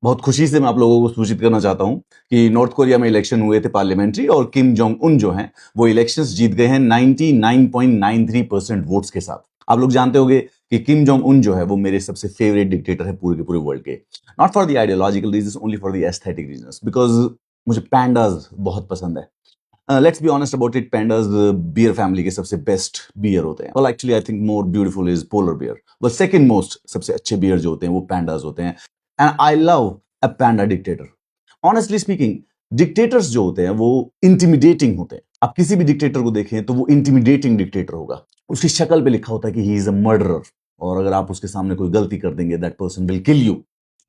बहुत खुशी से मैं आप लोगों को सूचित करना चाहता हूं कि नॉर्थ कोरिया में इलेक्शन हुए थे पार्लियामेंट्री और किम जोंग उन जो हैं वो इलेक्शंस जीत गए हैं 99.93% वोट्स के साथ। आप लोग जानते होंगे कि किम जोंग उन जो है वो मेरे सबसे फेवरेट डिक्टेटर है पूरे के पूरे वर्ल्ड के। Not for the ideological reasons, only for the aesthetic reasons, because मुझे पैंडाज बहुत पसंद है। Let's be honest about it, pandas beer family के सबसे बेस्ट बियर होते हैं। Well actually I think more beautiful is polar bear, but second most सबसे अच्छे बियर जो होते हैं वो पैंडाज होते हैं। And I love a panda dictator. Honestly speaking, dictators जो होते हैं वो इंटिमिडेटिंग होते हैं। आप किसी भी डिक्टेटर को देखें तो वो इंटिमिडेटिंग डिक्टेटर होगा। उसकी शक्ल पे लिखा होता है कि ही इज अ मर्डरर, और अगर आप उसके सामने कोई गलती कर देंगे that person will kill you.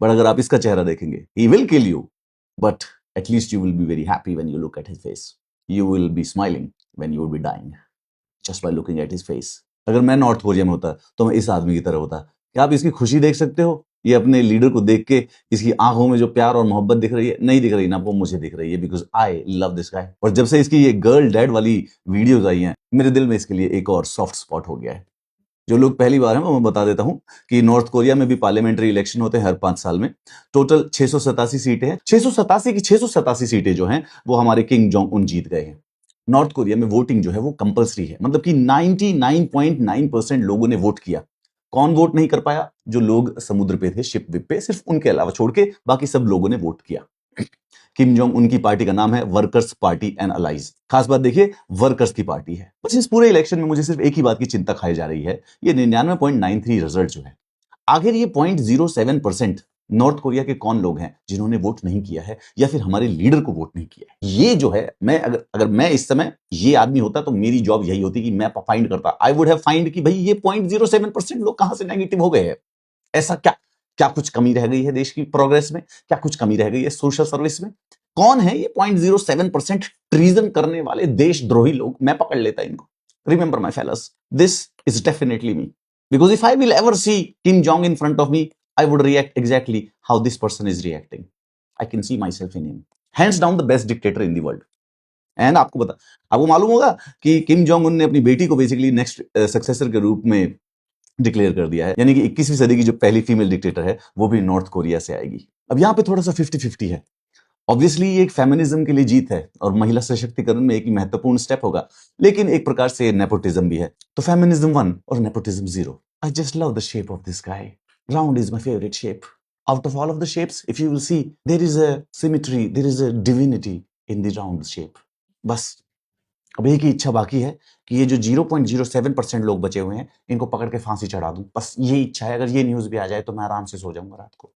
But अगर आप इसका चेहरा देखेंगे, he will kill you, but at least you will be very happy when you look at his face. You will be smiling when you will be dying just by looking at his face. अगर मैं north Korea में होता तो मैं इस आदमी की तरह होता। क्या आप इसकी खुशी देख सकते हो? ये अपने लीडर को देख के इसकी आंखों में जो प्यार और मोहब्बत दिख रही है, नहीं दिख रही ना, वो मुझे दिख रही है, because I love this guy. और जब से इसकी ये गर्ल डैड वाली वीडियोज आई हैं, मेरे दिल में इसके लिए एक और सॉफ्ट स्पॉट हो गया है। जो लोग पहली बार हैं वो मैं बता देता हूं कि नॉर्थ कोरिया में भी पार्लियामेंट्री इलेक्शन होते हैं हर 5 साल में। टोटल 687 सीटें हैं। 687 की 687 सीटें जो हैं वो हमारे किम जोंग उन जीत गए हैं। नॉर्थ कोरिया में वोटिंग जो है वो कंपलसरी है, मतलब कि 99.9% लोगों ने वोट किया। कौन वोट नहीं कर पाया? जो लोग समुद्र पे थे, शिप विप पे, सिर्फ उनके अलावा छोड़ के बाकी सब लोगों ने वोट किया। किम जोंग उनकी पार्टी का नाम है वर्कर्स पार्टी एंड अलाइज। खास बात देखिए, वर्कर्स की पार्टी है। बस इस पूरे इलेक्शन में मुझे सिर्फ एक ही बात की चिंता खाई जा रही है, ये 99.93 रिजल्ट जो है। आखिर ये 0.07% नॉर्थ कोरिया के कौन लोग हैं जिन्होंने वोट नहीं किया है या फिर हमारे लीडर को वोट नहीं किया है? ये जो है, मैं अगर मैं इस समय ये आदमी होता तो मेरी जॉब यही होती कि मैं फाइंड करता। आई वुड हैव फाइंड कि भाई ये 0.07% लोग कहां से नेगेटिव हो गए हैं। ऐसा क्या क्या कुछ कमी रह गई है देश की प्रोग्रेस में? क्या कुछ कमी रह गई है सोशल सर्विस में? कौन है ये 0.07% ट्रीजन करने वाले देशद्रोही लोग? मैं पकड़ लेता इनको। Remember my fellas, this is definitely me, because if I will ever see Kim Jong in front of me, I would react exactly how this person is reacting. I can see myself in him. Hands down the best dictator in the world. And आपको मालूम होगा कि Kim Jong Un ने अपनी बेटी को basically next successor के रूप में डिक्लेयर कर दिया है, यानी कि 21वीं सदी की जो पहली फीमेल डिक्टेटर है वो भी नॉर्थ कोरिया से आएगी। अब यहाँ पे थोड़ा सा 50-50 है। ऑब्वियसली ये एक फेमिनिज्म के लिए जीत है और महिला सशक्तिकरण में एक महत्वपूर्ण स्टेप होगा, लेकिन एक प्रकार से नेपोटिज्म भी है। तो फेमिनिज्म 1 और nepotism 0। I just love the shape of this guy. Round is my favourite shape. Out of all of the shapes, if you will see, there is a symmetry, there is a divinity in the round shape. बस अब एक ही इच्छा बाकी है कि ये जो 0.07% लोग बचे हुए हैं इनको पकड़ के फांसी चढ़ा दूं। बस ये इच्छा है। अगर ये न्यूज भी आ जाए तो मैं आराम से सो जाऊंगा रात को।